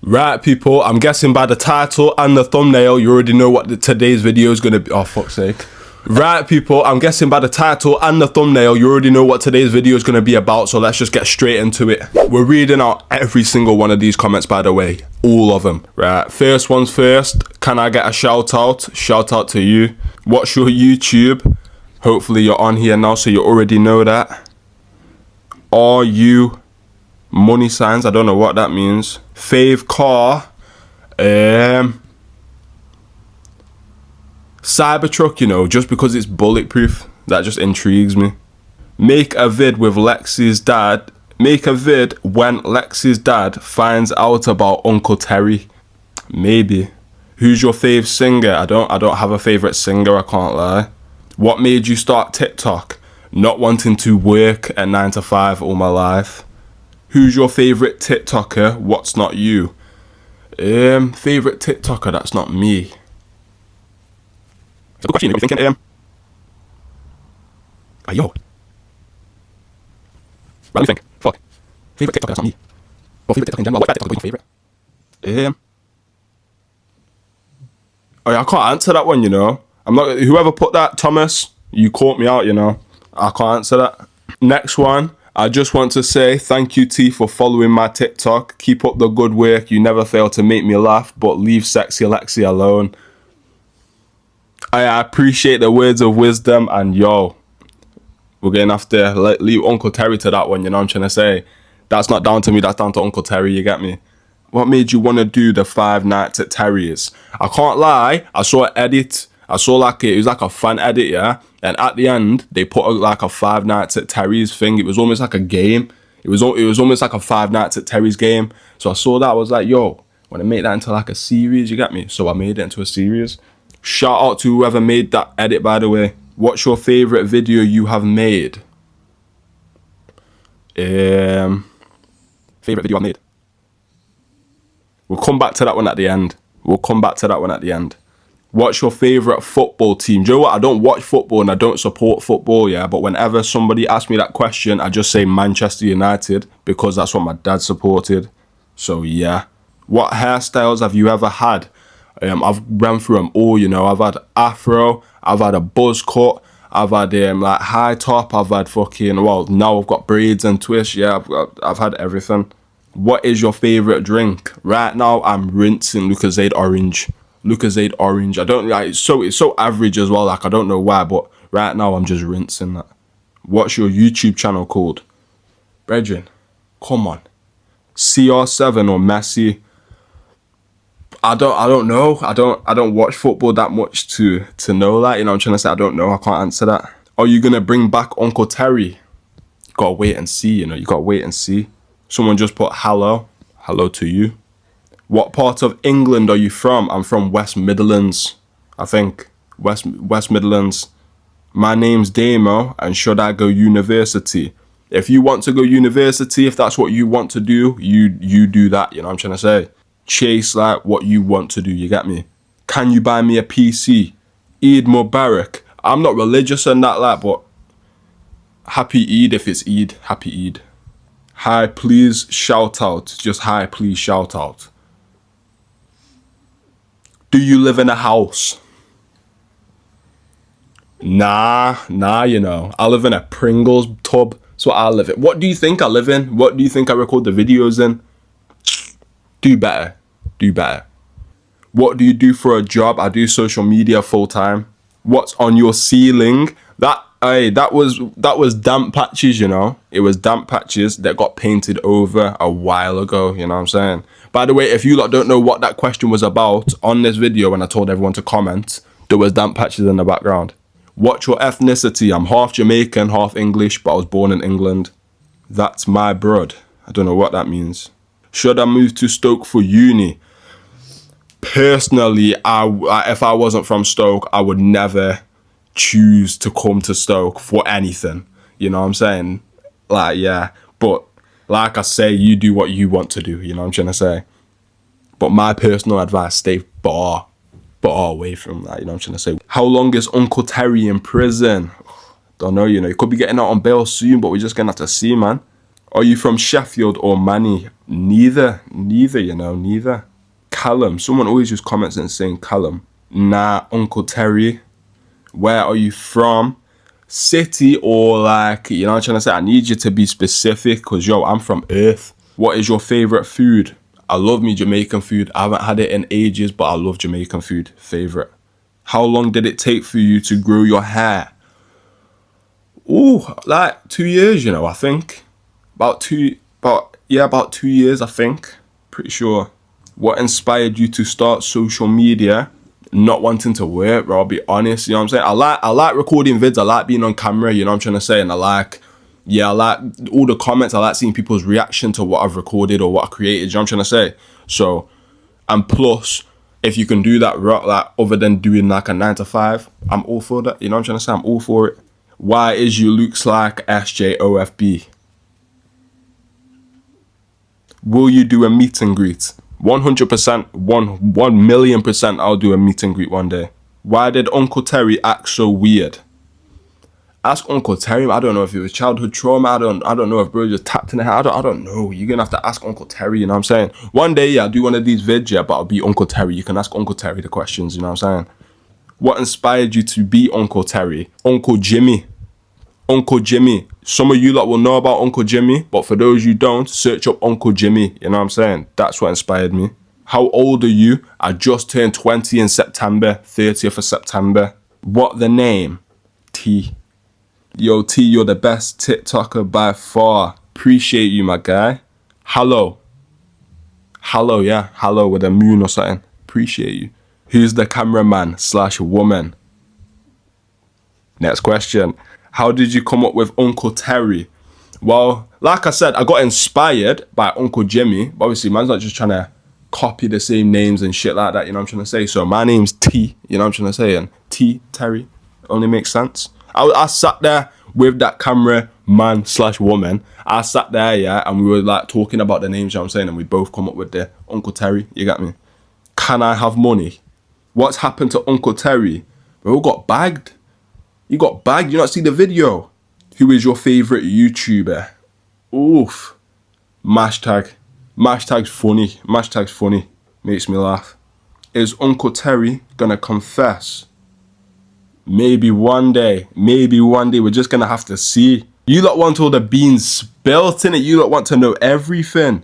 Right, people, I'm guessing by the title and the thumbnail, you already know what today's video is going to be. Oh, fuck's sake. Right, people, I'm guessing by the title and the thumbnail, you already know what today's video is going to be about, so let's just get straight into it. We're reading out every single one of these comments, by the way. All of them. Right, first one's first. Can I get a shout out? Shout out to you. What's your YouTube? Hopefully you're on here now, so you already know that. Are you... money signs, I don't know what that means. Fave car, Cybertruck, you know, just because it's bulletproof, that just intrigues me. Make a vid with Lexi's dad. Make a vid when Lexi's dad finds out about Uncle Terry. Maybe. Who's your fave singer? I don't have a favorite singer, I can't lie. What made you start TikTok? Not wanting to work at 9 to 5 all my life. Who's your favourite TikToker? What's not you? Favourite TikToker that's not me. It's a good question. What are you thinking? Yo. What do you think? Fuck. Favourite TikToker that's not me. Well, favourite TikToker in general. What TikToker is your favourite? Oh yeah, I can't answer that one, you know. I'm not. Whoever put that, Thomas, you caught me out, you know. I can't answer that. Next one. I just want to say thank you, T, for following my TikTok. Keep up the good work. You never fail to make me laugh, but leave Sexy Lexi alone. I appreciate the words of wisdom, and yo, we're going to have to leave Uncle Terry to that one, you know what I'm trying to say? That's not down to me, that's down to Uncle Terry, you get me? What made you want to do the 5 nights at Terry's? I can't lie, I saw an edit. I saw it was like a fan edit, yeah? And at the end, they put like a 5 nights at Terry's thing. It was almost like a game. It was almost like a 5 nights at Terry's game. So I saw that, I was like, yo, I want to make that into like a series, you get me? So I made it into a series. Shout out to whoever made that edit, by the way. What's your favourite video you have made? Favourite video I made? We'll come back to that one at the end. What's your favourite football team? Do you know what? I don't watch football and I don't support football, yeah? But whenever somebody asks me that question, I just say Manchester United because that's what my dad supported. So, yeah. What hairstyles have you ever had? I've ran through them all, you know. I've had afro, I've had a buzz cut, I've had like high top, I've had fucking, well, now I've got braids and twists, yeah, I've had everything. What is your favourite drink? Right now, I'm rinsing Lucozade Orange. Lucozade Orange. I don't like it's so average as well, like I don't know why, but right now I'm just rinsing that. What's your YouTube channel called? Brethren, come on. CR7 or Messi? I don't know. I don't watch football that much to know that, you know what I'm trying to say? I don't know. I can't answer that. Are you gonna bring back Uncle Terry? Gotta wait and see, you know, you gotta wait and see. Someone just put hello. Hello to you. What part of England are you from? I'm from West Midlands, I think. West Midlands. My name's Damo, and should I go university? If you want to go university, if that's what you want to do, you do that, you know what I'm trying to say? Chase like what you want to do, you get me? Can you buy me a PC? Eid Mubarak. I'm not religious and that like, but happy Eid if it's Eid, happy Eid. Hi, please shout out. Just hi, please shout out. Do you live in a house? Nah, you know. I live in a Pringles tub. That's what I live in. What do you think I live in? What do you think I record the videos in? Do better. What do you do for a job? I do social media full time. What's on your ceiling? That was damp patches, you know. It was damp patches that got painted over a while ago, you know what I'm saying? By the way, if you lot don't know what that question was about, on this video when I told everyone to comment, there was damp patches in the background. What's your ethnicity? I'm half Jamaican, half English, but I was born in England. That's my broad. I don't know what that means. Should I move to Stoke for uni? Personally, if I wasn't from Stoke, I would never choose to come to Stoke for anything. You know what I'm saying? Like, yeah. But like I say, you do what you want to do, you know what I'm trying to say? But my personal advice, stay far away from that, you know what I'm trying to say? How long is Uncle Terry in prison? Don't know, you know, he could be getting out on bail soon, but we're just gonna have to see, man. Are you from Sheffield or Manny? Neither, neither. Callum, someone always just comments and saying Callum. Nah, Uncle Terry. Where are you from? City or like, you know what I'm trying to say? I need you to be specific because, yo, I'm from Earth. What is your favorite food? I love me Jamaican food. I haven't had it in ages, but I love Jamaican food. Favorite. How long did it take for you to grow your hair? Ooh, like 2 years, I think. About 2 years, I think. Pretty sure. What inspired you to start social media? Not wanting to work, bro. I'll be honest, you know what I'm saying? I like recording vids, I like being on camera, you know what I'm trying to say? And I like all the comments, I like seeing people's reaction to what I've recorded or what I created, you know what I'm trying to say? So, and plus, if you can do that, like, other than doing like a 9 to 5, I'm all for that, you know what I'm trying to say? I'm all for it. Why is you looks like SJOFB? Will you do a meet and greet? 100%, 1,000,000% I'll do a meet and greet one day. Why did Uncle Terry act so weird? Ask Uncle Terry. I don't know if it was childhood trauma. I don't know if bro just tapped in the head. I don't know. You're gonna have to ask Uncle Terry, you know what I'm saying? One day, yeah, I'll do one of these vids, yeah, but I'll be Uncle Terry. You can ask Uncle Terry the questions, you know what I'm saying? What inspired you to be Uncle Terry? Uncle Jimmy. Uncle Jimmy. Some of you lot will know about Uncle Jimmy, but for those you don't, search up Uncle Jimmy. You know what I'm saying? That's what inspired me. How old are you? I just turned 20 in September, 30th of September. What the name? T. Yo, T, you're the best TikToker by far. Appreciate you, my guy. Hello. Hello, yeah. Hello with a moon or something. Appreciate you. Who's the cameraman / woman? Next question. How did you come up with Uncle Terry? Well, like I said, I got inspired by Uncle Jimmy. But obviously, man's not just trying to copy the same names and shit like that, you know what I'm trying to say? So my name's T, you know what I'm trying to say? And T, Terry, only makes sense. I sat there with that camera man / woman. I sat there, yeah, and we were like talking about the names, you know what I'm saying? And we both come up with the Uncle Terry, you got me? Can I have money? What's happened to Uncle Terry? We all got bagged. You got bagged, you not see the video? Who is your favorite YouTuber? Oof. Mashtag's funny. Mashtag's funny. Makes me laugh. Is Uncle Terry gonna confess? Maybe one day. Maybe one day. We're just gonna have to see. You lot want all the beans spilt in it. You lot want to know everything.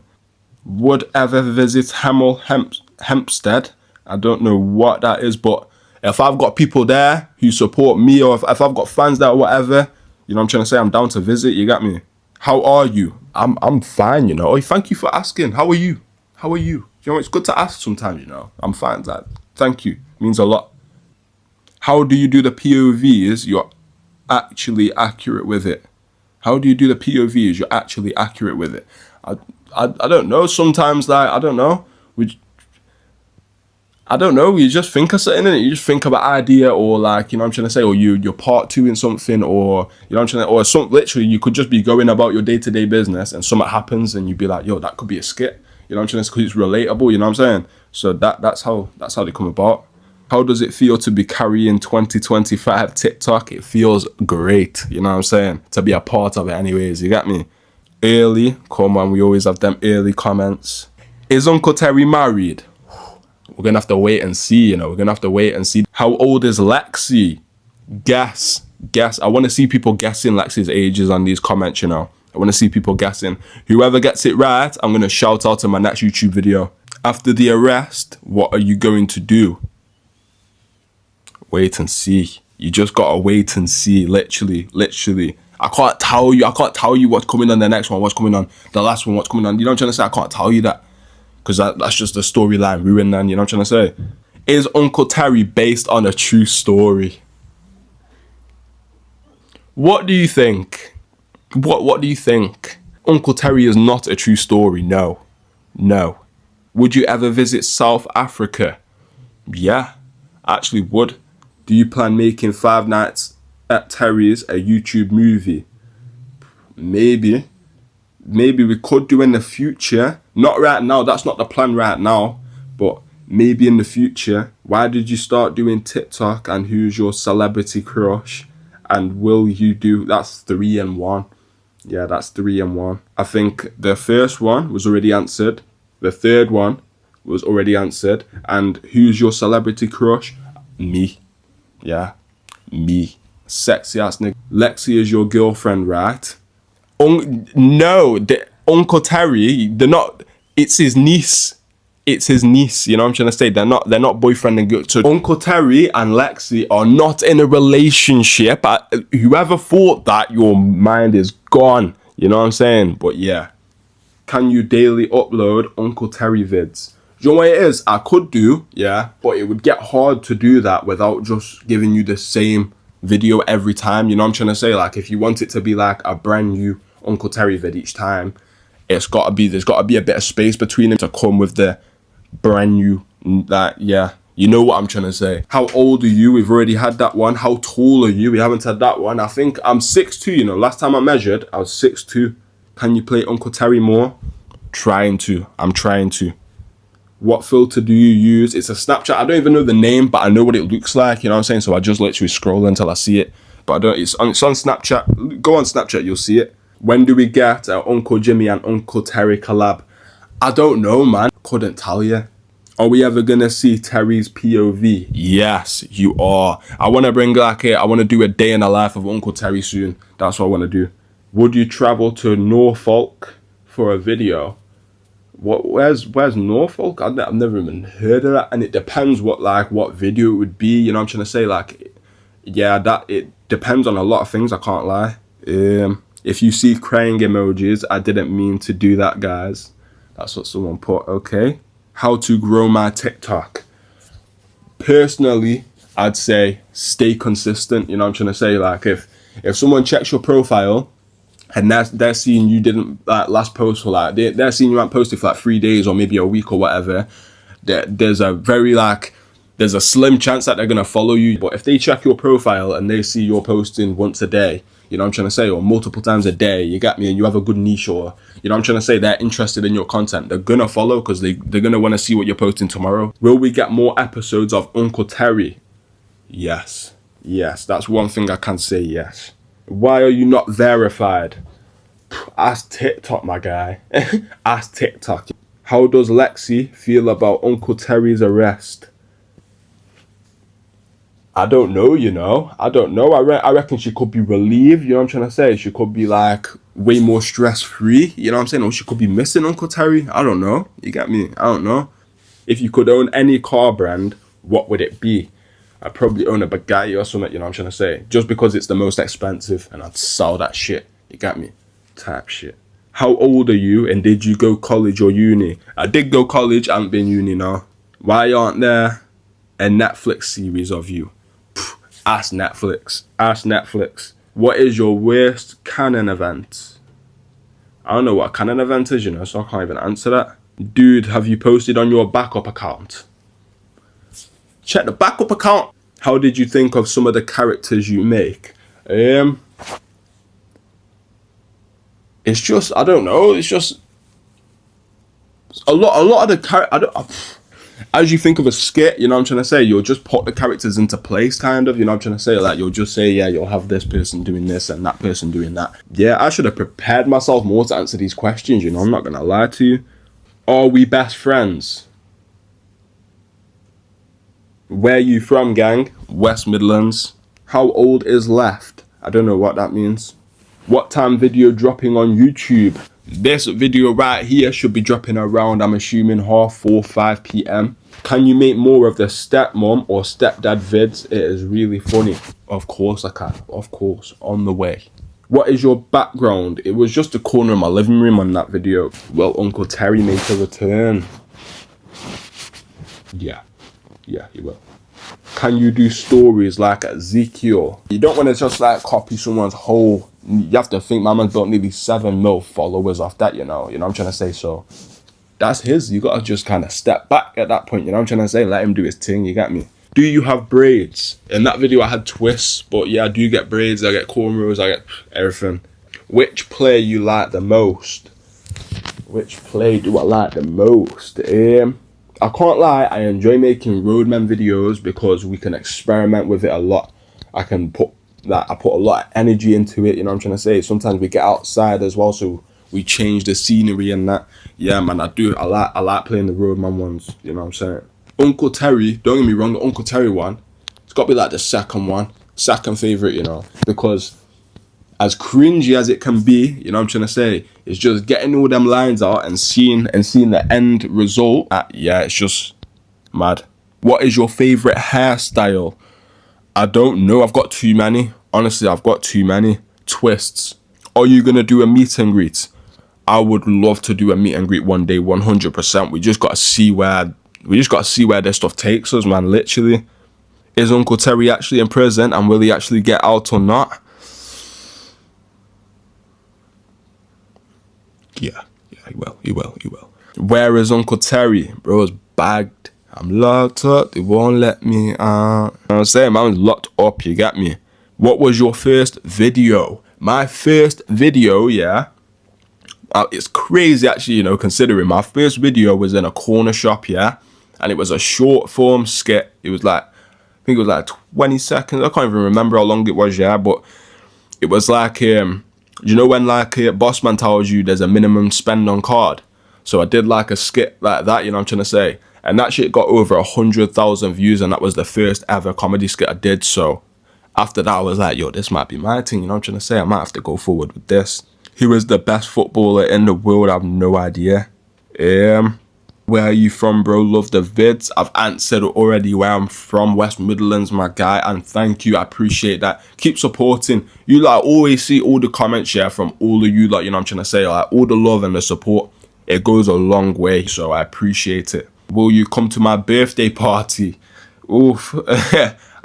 Would ever visit Hempstead? I don't know what that is, but if I've got people there who support me, or if I've got fans there or whatever, you know what I'm trying to say? I'm down to visit, you got me? How are you? I'm fine, you know. Oh, thank you for asking. How are you? How are you? You know, it's good to ask sometimes, you know. I'm fine, Dad. Thank you. Means a lot. How do you do the POVs? You're actually accurate with it. How do you do the POVs? You're actually accurate with it. I don't know. Sometimes, like, I don't know. You just think of something, innit? You just think of an idea, or like, you know what I'm trying to say, or you're part two in something, or you know what I'm trying to, or some, literally you could just be going about your day-to-day business and something happens and you'd be like, yo, that could be a skit. You know what I'm trying to say? Because it's relatable, you know what I'm saying? So that's how they come about. How does it feel to be carrying 2025 TikTok? It feels great, you know what I'm saying? To be a part of it anyways, you got me? Early, come on, we always have them early comments. Is Uncle Terry married? We're going to have to wait and see, you know. We're going to have to wait and see. How old is Lexi? Guess. I want to see people guessing Lexi's ages on these comments, you know. I want to see people guessing. Whoever gets it right, I'm going to shout out in my next YouTube video. After the arrest, what are you going to do? Wait and see. You just got to wait and see. Literally. I can't tell you what's coming on the next one, what's coming on the last one, what's coming on. You know what I'm trying to say? I can't tell you that. Because that's just the storyline ruined then, you know what I'm trying to say? Is Uncle Terry based on a true story? What do you think? What do you think? Uncle Terry is not a true story, no. Would you ever visit South Africa? Yeah, actually would. Do you plan making Five Nights at Terry's a YouTube movie? Maybe we could do in the future. Not right now, that's not the plan right now, but maybe in the future. Why did you start doing TikTok, and who's your celebrity crush? And will you do, that's 3 and 1. Yeah, that's 3 and 1. I think the first one was already answered. The third one was already answered. And who's your celebrity crush? Me. Yeah, me. Sexy ass nigga. Lexi is your girlfriend, right? No, Uncle Terry, they're not. It's his niece. It's his niece. You know what I'm trying to say? They're not boyfriend and girl. So Uncle Terry and Lexi are not in a relationship. Whoever thought that, your mind is gone. You know what I'm saying? But yeah, can you daily upload Uncle Terry vids? Do you know what it is? I could do, yeah, but it would get hard to do that without just giving you the same video every time. You know what I'm trying to say? Like, if you want it to be like a brand new Uncle Terry vid each time, there's got to be a bit of space between them to come with the brand new, that, yeah. You know what I'm trying to say. How old are you? We've already had that one. How tall are you? We haven't had that one. I think I'm 6'2", you know. Last time I measured, I was 6'2". Can you play Uncle Terry more? I'm trying to. What filter do you use? It's a Snapchat. I don't even know the name, but I know what it looks like. You know what I'm saying? So I just literally scroll until I see it. But I don't. It's on Snapchat. Go on Snapchat, you'll see it. When do we get Uncle Jimmy and Uncle Terry collab? I don't know, man. Couldn't tell you. Are we ever gonna see Terry's POV? Yes, you are. I wanna bring I wanna do a day in the life of Uncle Terry soon. That's what I wanna do. Would you travel to Norfolk for a video? Where's Norfolk? I've never even heard of that, and it depends what video it would be. You know what I'm trying to say? Like, yeah, that it depends on a lot of things. I can't lie. If you see crying emojis, I didn't mean to do that, guys. That's what someone put. Okay. How to grow my TikTok? Personally, I'd say stay consistent. You know what I'm trying to say? Like, if someone checks your profile and they're seeing you didn't last post for like, they're seeing you haven't posted for like 3 days or maybe a week or whatever, there's a slim chance that they're gonna follow you. But if they check your profile and they see you're posting once a day, you know what I'm trying to say, or multiple times a day, you got me, and you have a good niche, or you know what I'm trying to say, they're interested in your content, they're gonna follow because they're gonna want to see what you're posting tomorrow. Will we get more episodes of Uncle Terry? Yes, that's one thing I can say. Yes. Why are you not verified? Ask TikTok, my guy. Ask TikTok. How does Lexi feel about Uncle Terry's arrest? I don't know, you know. I don't know. I reckon she could be relieved, you know what I'm trying to say? She could be like way more stress-free, you know what I'm saying? Or she could be missing Uncle Terry. I don't know. You get me? I don't know. If you could own any car brand, what would it be? I'd probably own a Bugatti or something, you know what I'm trying to say? Just because it's the most expensive, and I'd sell that shit. You get me? Type shit. How old are you, and did you go college or uni? I did go college, I haven't been uni now. Why aren't there a Netflix series of you? Ask Netflix. What is your worst canon event? I don't know what a canon event is, you know, so I can't even answer that. Dude, have you posted on your backup account? Check the backup account. How did you think of some of the characters you make? It's just, I don't know, it's just a lot of the characters. As you think of a skit, you know what I'm trying to say, you'll just put the characters into place, kind of, you know what I'm trying to say, like, you'll just say, yeah, you'll have this person doing this and that person doing that. Yeah, I should have prepared myself more to answer these questions, you know, I'm not gonna lie to you. Are we best friends? Where you from, gang? West Midlands. How old is left? I don't know what that means. What time video dropping on YouTube? This video right here should be dropping around, I'm assuming, 4:30, 5 p.m. Can you make more of the stepmom or stepdad vids? It is really funny. Of course I can. Of course. On the way. What is your background? It was just the corner of my living room on that video. Will Uncle Terry make a return? Yeah, he will. Can you do stories like Ezekiel? You don't want to just like copy someone's whole. You have to think my man's built nearly 7 mil followers off that, you know what I'm trying to say? So that's his. You gotta just kind of step back at that point, you know what I'm trying to say? Let him do his thing, you get me? Do you have braids? In that video I had twists, but yeah, I do get braids, I get cornrows, I get everything. Which play you like the most? Which play do I like the most? I can't lie, I enjoy making Roadman videos because we can experiment with it a lot. I can put Like, I put a lot of energy into it, you know what I'm trying to say? Sometimes we get outside as well, so we change the scenery and that. Yeah, man, I like playing the Roadman ones, you know what I'm saying? Uncle Terry, don't get me wrong, the Uncle Terry one, it's got to be like the second favourite, you know, because as cringy as it can be, you know what I'm trying to say, it's just getting all them lines out and seeing the end result. Yeah, it's just mad. What is your favourite hairstyle? I don't know. I've got too many. Honestly, I've got too many. Twists. Are you going to do a meet and greet? I would love to do a meet and greet one day, 100%. We just got to see where this stuff takes us, man, literally. Is Uncle Terry actually in prison and will he actually get out or not? Yeah, he will. Where is Uncle Terry? Bro's bagged. I'm locked up, they won't let me out. You know what I'm saying? Man was locked up, you get me? What was your first video? My first video, yeah. It's crazy actually, you know, considering my first video was in a corner shop, yeah. And it was a short form skit. It was like, I think it was like 20 seconds. I can't even remember how long it was, yeah. But it was like, you know when like boss man tells you there's a minimum spend on card? So I did like a skit like that, you know what I'm trying to say? And that shit got over 100,000 views, and that was the first ever comedy skit I did. So after that, I was like, yo, this might be my thing, you know what I'm trying to say? I might have to go forward with this. Who is the best footballer in the world? I have no idea. Where are you from, bro? Love the vids. I've answered already where I'm from, West Midlands, my guy, and thank you. I appreciate that. Keep supporting. You like always see all the comments, yeah, from all of you, like, you know what I'm trying to say? Like, all the love and the support. It goes a long way, so I appreciate it. Will you come to my birthday party? Oof.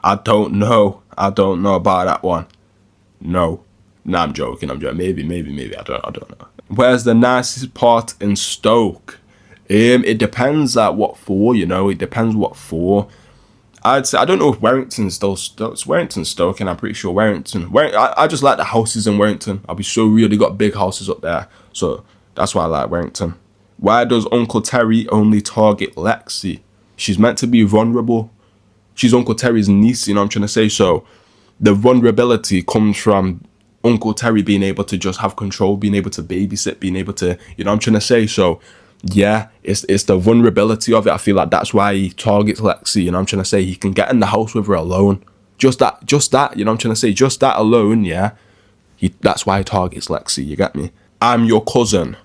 I don't know about that one. No. Nah, I'm joking. Maybe. I don't know. Where's the nicest part in Stoke? It depends like what for, you know. It depends what for. I'd say, I don't know if Warrington's still Stoke. It's Warrington Stoke, and I'm pretty sure Warrington. I just like the houses in Warrington. I'll be so real. They got big houses up there. So that's why I like Warrington. Why does Uncle Terry only target Lexi? She's meant to be vulnerable. She's Uncle Terry's niece, you know what I'm trying to say? So the vulnerability comes from Uncle Terry being able to just have control, being able to babysit, being able to, you know what I'm trying to say? So yeah, it's the vulnerability of it. I feel like that's why he targets Lexi, you know what I'm trying to say? He can get in the house with her alone. Just that, you know what I'm trying to say? Just that alone, yeah. That's why he targets Lexi, you get me? I'm your cousin.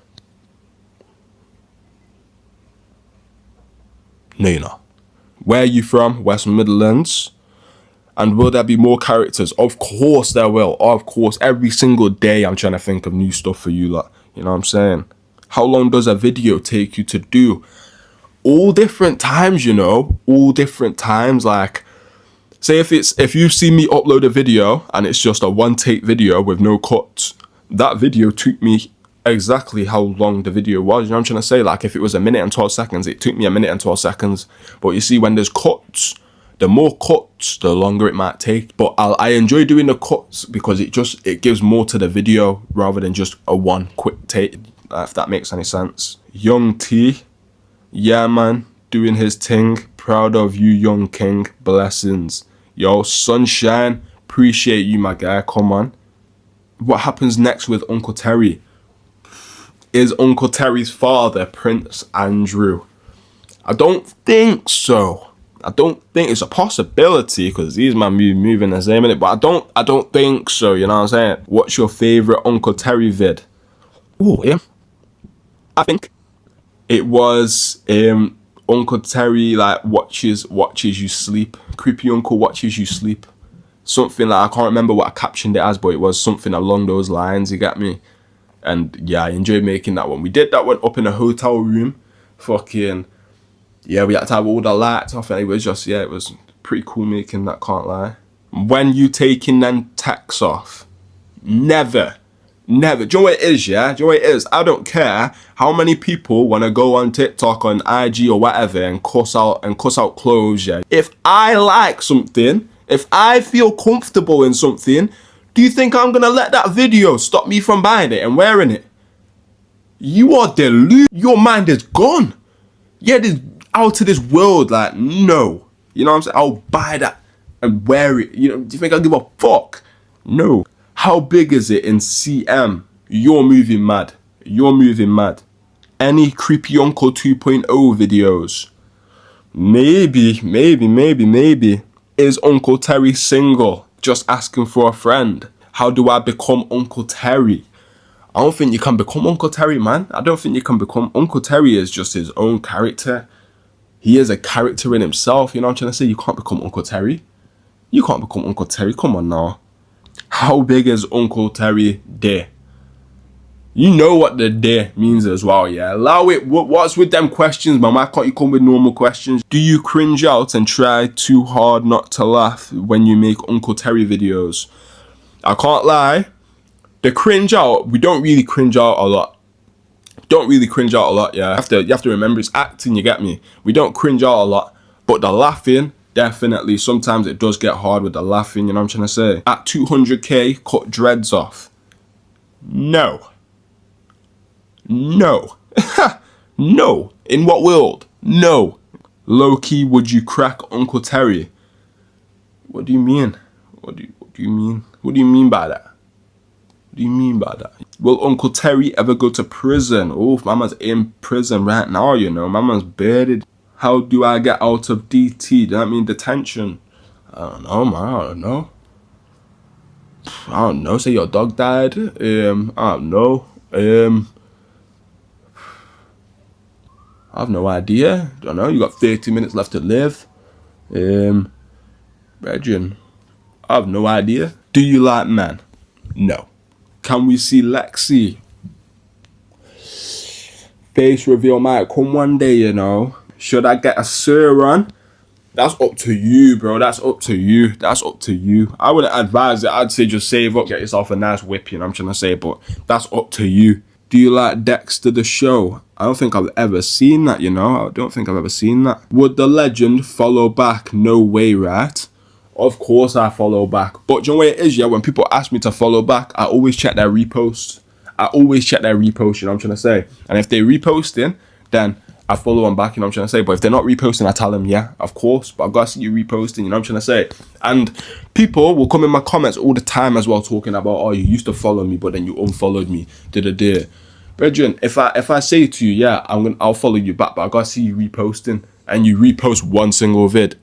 No, you're not. Where are you from? West Midlands. And will there be more characters? Of course there will. Of course. Every single day I'm trying to think of new stuff for you lot. You know what I'm saying? How long does a video take you to do? All different times, you know. All different times. Like, say if you see me upload a video and it's just a one take video with no cuts, that video took me exactly how long the video was, you know what I'm trying to say? Like, if it was 1 minute and 12 seconds, it took me 1 minute and 12 seconds. But you see, when there's cuts, the more cuts, the longer it might take. But I enjoy doing the cuts because it gives more to the video rather than just a one quick take, if that makes any sense. Young T, yeah man, doing his thing. Proud of you, young king. Blessings. Yo, sunshine, appreciate you, my guy. Come on. What happens next with Uncle Terry? Is Uncle Terry's father Prince Andrew? I don't think so. I don't think it's a possibility because these man moving the same minute, but I don't think so, you know what I'm saying? What's your favourite Uncle Terry vid? Oh, yeah. I think it was Uncle Terry like watches you sleep. Creepy uncle watches you sleep. Something like, I can't remember what I captioned it as, but it was something along those lines, you get me? And yeah, I enjoyed making that one. We did that one up in a hotel room. Fucking, yeah, we had to have all the lights off, and it was just, yeah, it was pretty cool making that, can't lie. When you taking them tax off? Never. Do you know what it is, yeah? Do you know what it is? I don't care how many people want to go on TikTok, on IG or whatever and cuss out clothes, yeah? If I like something, if I feel comfortable in something, do you think I'm going to let that video stop me from buying it and wearing it? You are deluded. Your mind is gone. Yeah, this out of this world, like, no. You know what I'm saying? I'll buy that and wear it. You know, do you think I'll give a fuck? No. How big is it in cm? You're moving mad. You're moving mad. Any Creepy Uncle 2.0 videos? Maybe. Is Uncle Terry single? Just asking for a friend. How do I become Uncle Terry? I don't think you can become Uncle Terry, man. I don't think you can become. Uncle Terry is just his own character. He is a character in himself, you know what I'm trying to say? You can't become Uncle Terry. You can't become Uncle Terry, come on now. How big is Uncle Terry Day? You know what the day means as well, yeah? Allow it. What's with them questions, man? Why can't you come with normal questions? Do you cringe out and try too hard not to laugh when you make Uncle Terry videos? I can't lie. The cringe out, we don't really cringe out a lot. Yeah. You have to remember it's acting, you get me? We don't cringe out a lot. But the laughing, definitely. Sometimes it does get hard with the laughing, you know what I'm trying to say? At 200k, cut dreads off. No. No. No. In what world? No. Low key, would you crack Uncle Terry? What do you mean? What do you mean? What do you mean by that? What do you mean by that? Will Uncle Terry ever go to prison? Oh, mama's in prison right now, you know. Mama's bearded. How do I get out of DT? Does that mean detention? I don't know, man. I don't know. Say your dog died. I don't know. I have no idea. Don't know. You got 30 minutes left to live. Regin, I have no idea. Do you like men? No. Can we see Lexi? Face reveal might come one day, you know. Should I get a serum? That's up to you, bro. That's up to you. I wouldn't advise it. I'd say just save up, get yourself a nice whip, you know what I'm trying to say, but that's up to you. Do you like Dexter the show? I don't think I've ever seen that, you know. Would the legend follow back? No way, right? Of course I follow back. But do you know what it is, yeah? When people ask me to follow back, I always check their reposts. You know what I'm trying to say? And if they're reposting, then I follow them back, you know what I'm trying to say? But if they're not reposting, I tell them, yeah, of course. But I've got to see you reposting, you know what I'm trying to say? And people will come in my comments all the time as well, talking about, oh, you used to follow me, but then you unfollowed me. Brethren, if I say to you, yeah, I'll follow you back, but I gotta see you reposting, and you repost one single vid.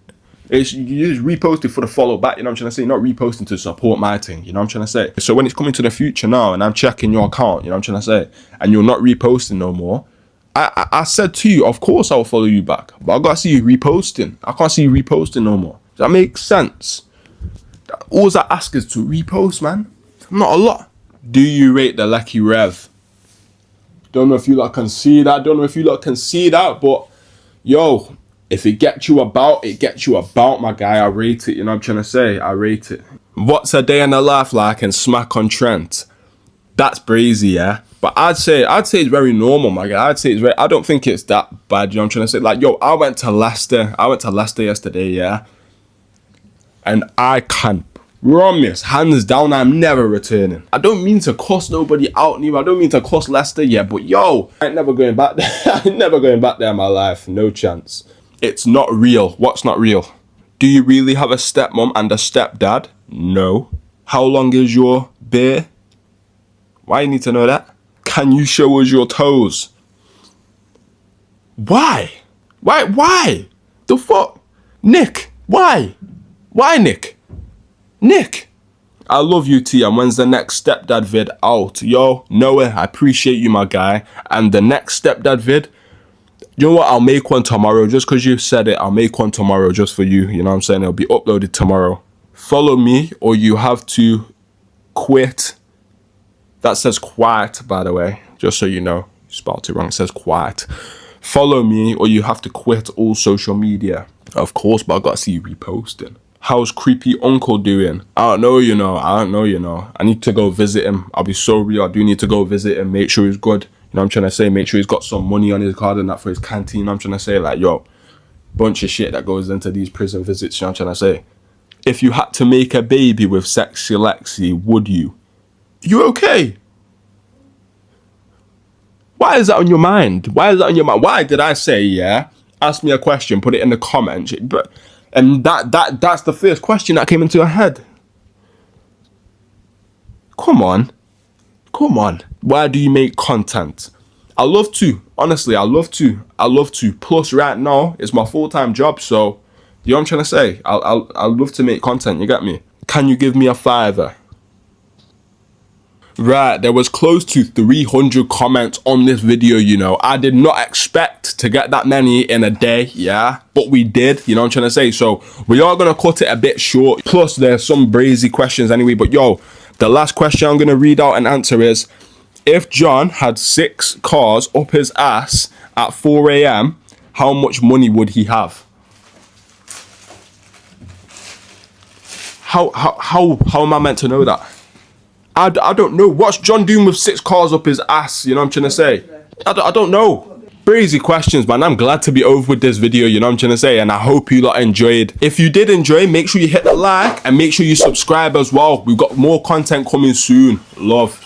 You just repost it for the follow back, you know what I'm trying to say? You're not reposting to support my thing, you know what I'm trying to say? So when it's coming to the future now, and I'm checking your account, you know what I'm trying to say? And you're not reposting no more, I said to you, of course I'll follow you back, but I gotta see you reposting. I can't see you reposting no more. Does that make sense? All I ask is to repost, man. Not a lot. Do you rate the Lucky Rev? Don't know if you lot can see that. But yo, if it gets you about, my guy. I rate it, you know what I'm trying to say? I rate it. What's a day in the life like in Smack on Trent? That's brazy, yeah. But I'd say it's very normal, my guy. I don't think it's that bad, you know what I'm trying to say? Like, yo, I went to Leicester yesterday, yeah. And I can promise, hands down, I'm never returning. I don't mean to cuss nobody out, neither. I don't mean to cuss Leicester, yeah. But yo, I ain't never going back there. I ain't never going back there in my life. No chance. It's not real. What's not real? Do you really have a stepmom and a stepdad? No. How long is your beer? Why you need to know that? Can you show us your toes? Why? The fuck? Nick, why? Why, Nick? I love you, T. And when's the next stepdad vid out? Yo, Noah, I appreciate you, my guy. And the next stepdad vid, you know what? I'll make one tomorrow. Just because you said it, I'll make one tomorrow just for you. You know what I'm saying? It'll be uploaded tomorrow. Follow me or you have to quit. That says quiet, by the way. Just so you know. You spelled it wrong. It says quiet. Follow me or you have to quit all social media. Of course, but I got to see you reposting. How's Creepy Uncle doing? I don't know, you know. I need to go visit him. I'll be so real. I do need to go visit him. Make sure he's good. You know what I'm trying to say? Make sure he's got some money on his card and that for his canteen. You know what I'm trying to say? Like, yo, bunch of shit that goes into these prison visits. You know what I'm trying to say? If you had to make a baby with Sexy Lexi, would you? You okay? Why is that on your mind? Why did I say, yeah? Ask me a question, put it in the comments. And that's the first question that came into your head. Come on. Come on. Why do you make content? I love to. Honestly, I love to. I love to. Plus, right now, it's my full-time job, so you know what I'm trying to say? I love to make content, you get me? Can you give me a $5? Right, there was close to 300 comments on this video, you know. I did not expect to get that many in a day, yeah, but we did, you know what I'm trying to say? So we are going to cut it a bit short. Plus, there's some brazy questions anyway, but yo, the last question I'm going to read out and answer is, if John had 6 cars up his ass at 4 a.m., how much money would he have? How am I meant to know that? I don't know. What's John doing with 6 cars up his ass? You know what I'm trying to say? I don't know. Crazy questions, man. I'm glad to be over with this video, you know what I'm trying to say? And I hope you lot enjoyed. If you did enjoy, make sure you hit the like and make sure you subscribe as well. We've got more content coming soon. Love.